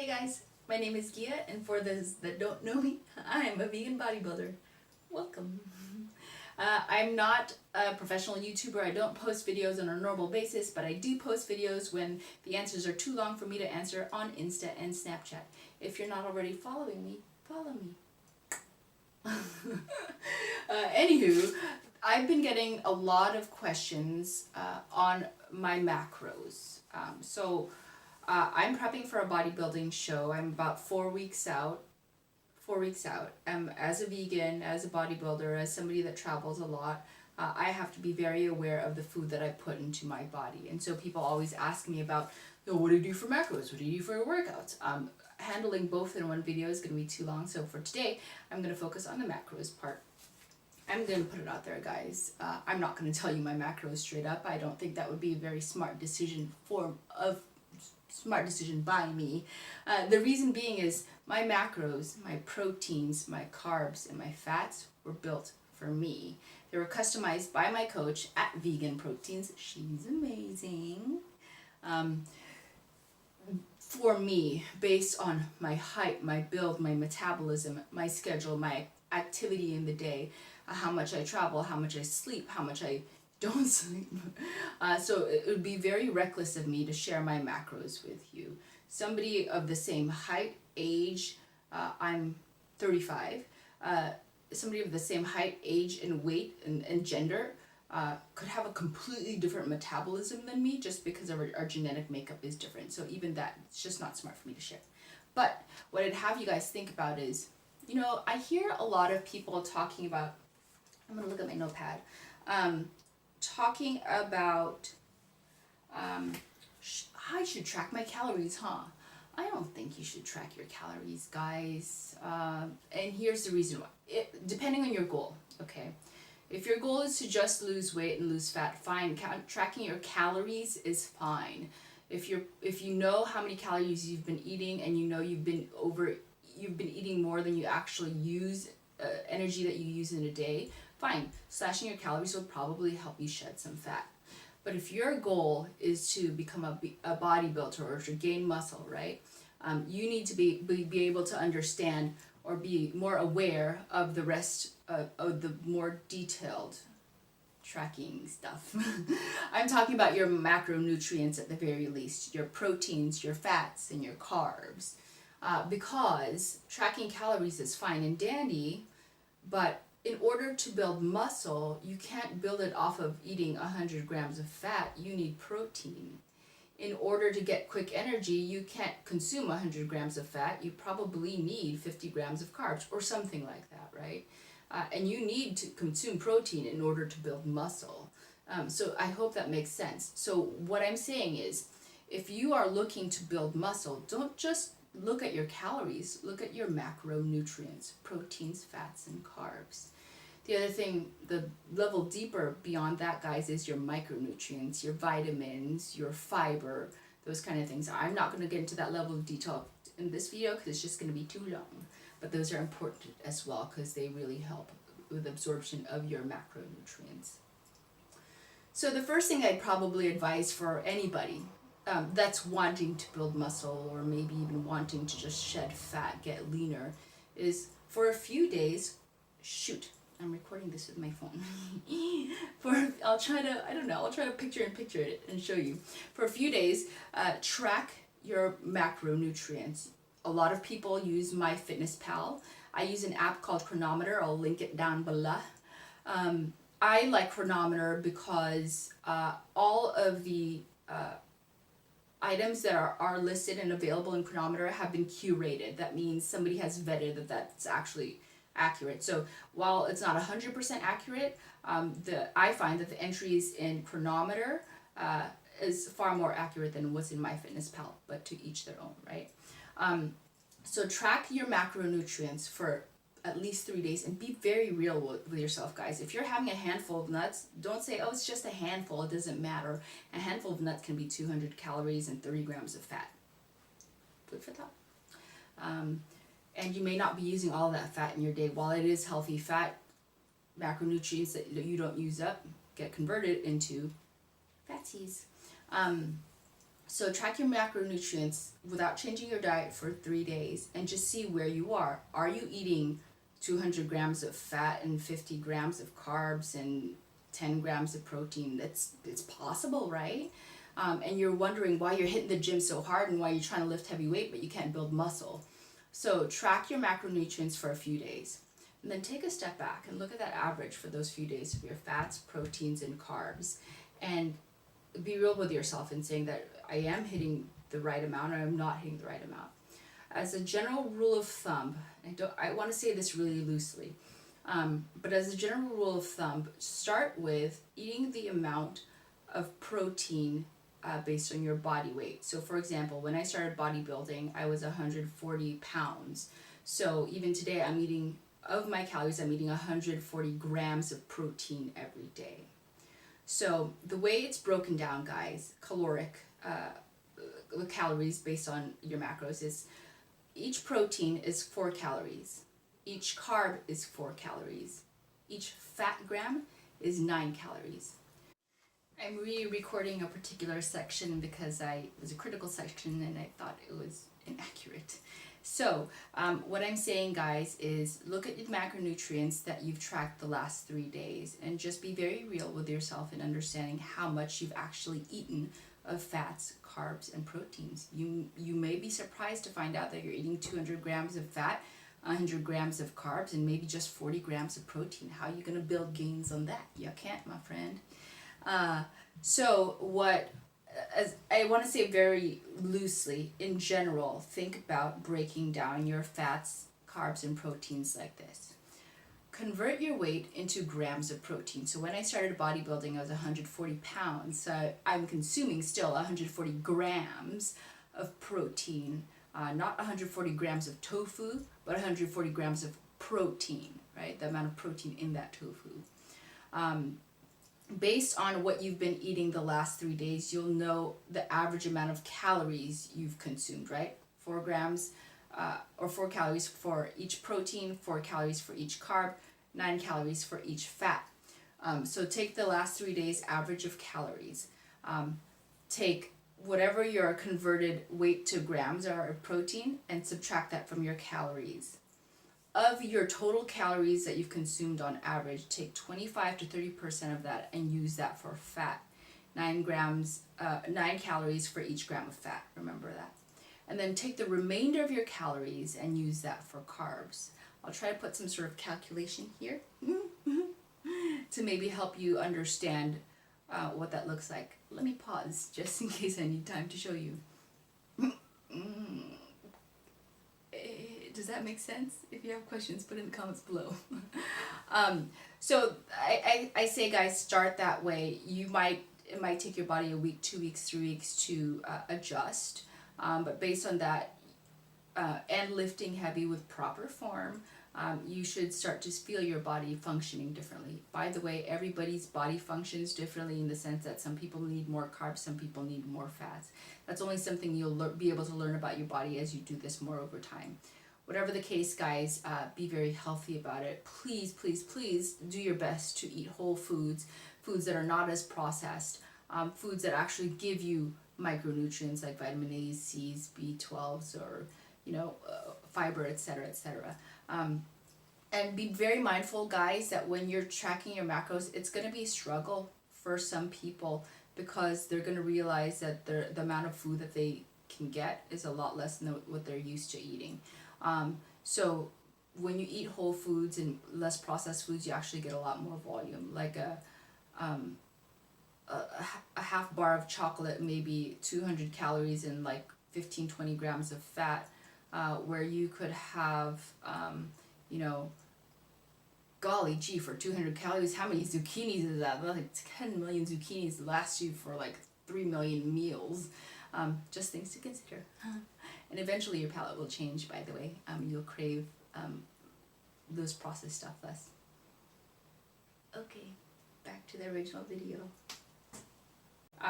Hey guys, my name is Gia, and for those that don't know me, I'm a vegan bodybuilder. Welcome. I'm not a professional YouTuber. I don't post videos on a normal basis, but I do post videos when the answers are too long for me to answer on Insta and Snapchat. If you're not already following me, follow me. Anywho, I've been getting a lot of questions on my macros. I'm prepping for a bodybuilding show. I'm about 4 weeks out. 4 weeks out. As a vegan, as a bodybuilder, as somebody that travels a lot, I have to be very aware of the food that I put into my body. And so people always ask me about, what do you do for macros? What do you do for your workouts? Handling both in one video is going to be too long. So for today, I'm going to focus on the macros part. I'm going to put it out there, guys. I'm not going to tell you my macros straight up. I don't think that would be a very smart decision by me. The reason being is my macros, my proteins, my carbs, and my fats were built for me. They were customized by my coach at Vegan Proteins. She's amazing. For me, based on my height, my build, my metabolism, my schedule, my activity in the day, how much I travel, how much I sleep, how much I don't sleep. So it would be very reckless of me to share my macros with you. Somebody of the same height, age, I'm 35, somebody of the same height, age, and weight and gender could have a completely different metabolism than me just because our genetic makeup is different. So even that, it's just not smart for me to share. But what I'd have you guys think about is, I hear a lot of people talking about, I'm going to look at my notepad, talking about, I should track my calories, huh? I don't think you should track your calories, guys. And here's the reason why. Depending on your goal, okay? If your goal is to just lose weight and lose fat, fine. Tracking your calories is fine. If you know how many calories you've been eating and you've been eating more than you actually use, energy that you use in a day, fine. Slashing your calories will probably help you shed some fat. But if your goal is to become a bodybuilder or to gain muscle, right? You need to be able to understand or be more aware of the rest of the more detailed tracking stuff. I'm talking about your macronutrients at the very least, your proteins, your fats, and your carbs. Because tracking calories is fine and dandy, but in order to build muscle, you can't build it off of eating 100 grams of fat. You need protein. In order to get quick energy, you can't consume 100 grams of fat. You probably need 50 grams of carbs or something like that, right? And you need to consume protein in order to build muscle. So I hope that makes sense. So what I'm saying is, if you are looking to build muscle, don't just look at your calories, look at your macronutrients, proteins, fats, and carbs. The other thing, the level deeper beyond that, guys, is your micronutrients, your vitamins, your fiber, those kind of things. I'm not going to get into that level of detail in this video because it's just going to be too long. But those are important as well because they really help with absorption of your macronutrients. So the first thing I'd probably advise for anybody that's wanting to build muscle or maybe even wanting to just shed fat, get leaner, is for a few days, I'm recording this with my phone. I'll try to picture it and show you. For a few days, track your macronutrients. A lot of people use MyFitnessPal. I use an app called Chronometer. I'll link it down below. I like Chronometer because all of the items that are listed and available in Chronometer have been curated. That means somebody has vetted that that's actually accurate. So while it's not 100% accurate, I find that the entries in Chronometer is far more accurate than what's in MyFitnessPal, but to each their own, right? So track your macronutrients for at least 3 days and be very real with yourself, guys. If you're having a handful of nuts, don't say, it's just a handful, it doesn't matter. A handful of nuts can be 200 calories and 30 grams of fat. Food for thought. And you may not be using all of that fat in your day. While it is healthy fat, macronutrients that you don't use up get converted into fatties. So track your macronutrients without changing your diet for 3 days and just see where you are. Are you eating 200 grams of fat and 50 grams of carbs and 10 grams of protein? It's possible, right? And you're wondering why you're hitting the gym so hard and why you're trying to lift heavy weight but you can't build muscle. So track your macronutrients for a few days. And then take a step back and look at that average for those few days of your fats, proteins, and carbs. And be real with yourself in saying that I am hitting the right amount or I'm not hitting the right amount. As a general rule of thumb, I want to say this really loosely, but as a general rule of thumb, start with eating the amount of protein based on your body weight. So for example, when I started bodybuilding, I was 140 pounds. So even today, I'm eating 140 grams of protein every day. So the way it's broken down, guys, the calories based on your macros is each protein is 4 calories. Each carb is 4 calories. Each fat gram is 9 calories. I'm re-recording a particular section because it was a critical section and I thought it was inaccurate. So what I'm saying, guys, is look at your macronutrients that you've tracked the last 3 days and just be very real with yourself in understanding how much you've actually eaten of fats, carbs, and proteins. You may be surprised to find out that you're eating 200 grams of fat, 100 grams of carbs, and maybe just 40 grams of protein. How are you going to build gains on that? You can't, my friend. As I want to say very loosely, in general, think about breaking down your fats, carbs, and proteins like this. Convert your weight into grams of protein. So when I started bodybuilding, I was 140 pounds. So I'm consuming still 140 grams of protein, not 140 grams of tofu, but 140 grams of protein, right? The amount of protein in that tofu. Based on what you've been eating the last 3 days, you'll know the average amount of calories you've consumed, right? 4 grams or 4 calories for each protein, 4 calories for each carb, 9 calories for each fat. So take the last 3 days average of calories. Take whatever your converted weight to grams are of protein and subtract that from your calories. Of your total calories that you've consumed on average, take 25 to 30% of that and use that for fat. 9 calories for each gram of fat, remember that. And then take the remainder of your calories and use that for carbs. I'll try to put some sort of calculation here to maybe help you understand what that looks like. Let me pause just in case I need time to show you. Does that make sense? If you have questions, put in the comments below. So I say, guys, start that way. It might take your body a week, 2 weeks, 3 weeks to adjust. But based on that and lifting heavy with proper form, you should start to feel your body functioning differently. By the way, everybody's body functions differently in the sense that some people need more carbs, some people need more fats. That's only something you'll be able to learn about your body as you do this more over time. Whatever the case, guys, be very healthy about it. Please, please, please do your best to eat whole foods, foods that are not as processed, foods that actually give you micronutrients like vitamin A, C's, B12s, or fiber, etc., etc. And be very mindful, guys, that when you're tracking your macros, it's going to be a struggle for some people because they're going to realize that the amount of food that they can get is a lot less than what they're used to eating. So when you eat whole foods and less processed foods, you actually get a lot more volume. Like a half bar of chocolate, maybe 200 calories and like 15-20 grams of fat, where you could have, golly gee, for 200 calories, how many zucchinis is that? Like 10 million zucchinis last you for like 3 million meals. Just things to consider. And eventually your palate will change, by the way. You'll crave those processed stuff less. Okay, back to the original video.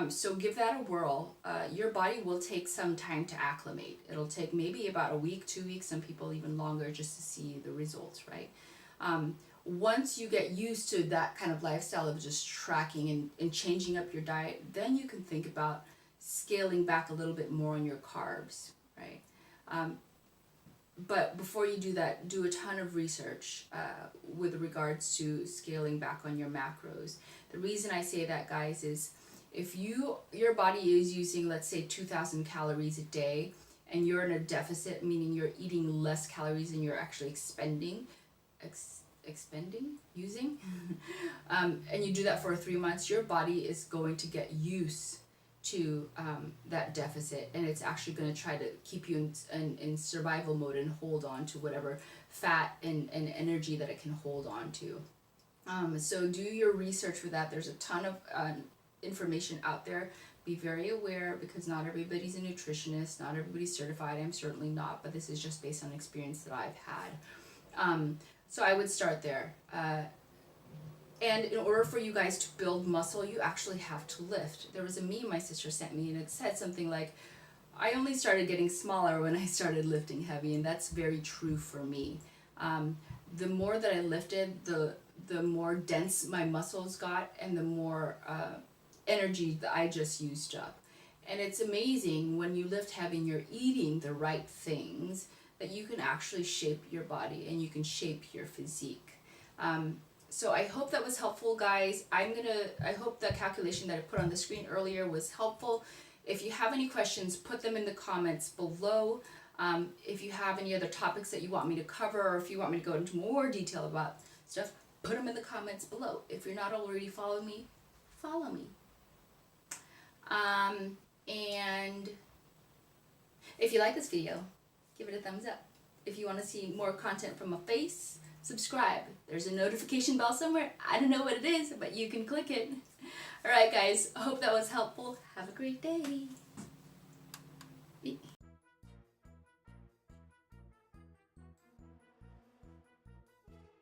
So give that a whirl. Your body will take some time to acclimate. It'll take maybe about a week, 2 weeks, some people even longer just to see the results, right? Once you get used to that kind of lifestyle of just tracking and changing up your diet, then you can think about scaling back a little bit more on your carbs, right? But before you do that, do a ton of research with regards to scaling back on your macros. The reason I say that, guys, is if your body is using, let's say, 2,000 calories a day, and you're in a deficit, meaning you're eating less calories than you're actually using, and you do that for 3 months, your body is going to get used to that deficit, and it's actually going to try to keep you in survival mode and hold on to whatever fat and energy that it can hold on to. So do your research for that. There's a ton of information out there. Be very aware, because not everybody's a nutritionist, not everybody's certified. I'm certainly not, but this is just based on experience that I've had. So I would start there. And in order for you guys to build muscle, you actually have to lift. There was a meme my sister sent me, and it said something like, I only started getting smaller when I started lifting heavy, and that's very true for me. The more that I lifted, the more dense my muscles got, and the more energy that I just used up. And it's amazing when you lift heavy and you're eating the right things, that you can actually shape your body and you can shape your physique. So I hope that was helpful, guys. I hope the calculation that I put on the screen earlier was helpful. If you have any questions, put them in the comments below. If you have any other topics that you want me to cover, or if you want me to go into more detail about stuff, put them in the comments below. If you're not already following me, follow me. And if you like this video, give it a thumbs up. If you want to see more content from my face, subscribe. There's a notification bell somewhere. I don't know what it is, but you can click it. Alright guys, I hope that was helpful. Have a great day.